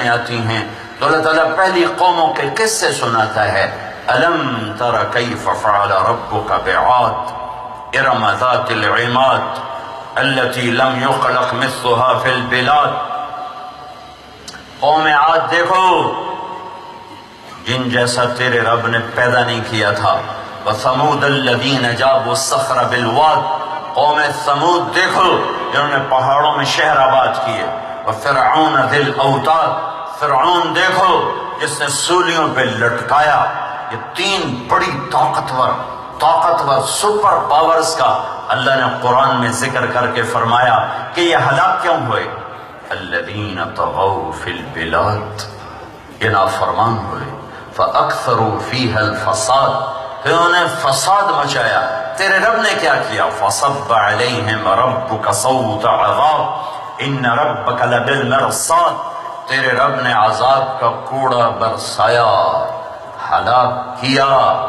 آتی ہیں تو اللہ تعالیٰ پہلی قوموں کے قصے سناتا ہے. الم تر کیف فعل ربک بعاد ارم ذات العماد التي لم يخلق مثلها في البلاد. قوم عاد دیکھو جن جیسا تیرے رب نے پیدا نہیں کیا تھا. وثمود الذین جابوا الصخر بالواد. قوم ثمود دیکھو جنہوں نے پہاڑوں میں شہر آباد کیے. وفرعون ذی الاوتاد. فرعون دیکھو جس نے سولیوں پہ لٹکایا. یہ تین بڑی طاقتور سپر پاورز کا اللہ نے قرآن میں ذکر کر کے فرمایا کہ یہ ہلاک کیوں ہوئے. الذین طغوا فی البلاد. یہ نافرمان ہوئے. فاکثروا فیہا الفساد. پھر انہوں نے فساد مچایا. تیرے رب نے کیا کیا؟ فصب علیہم ربک صوت عذاب ان ربک لبالمرصاد. تیرے رب نے عذاب کا کوڑا برسایا، ہلاک کیا.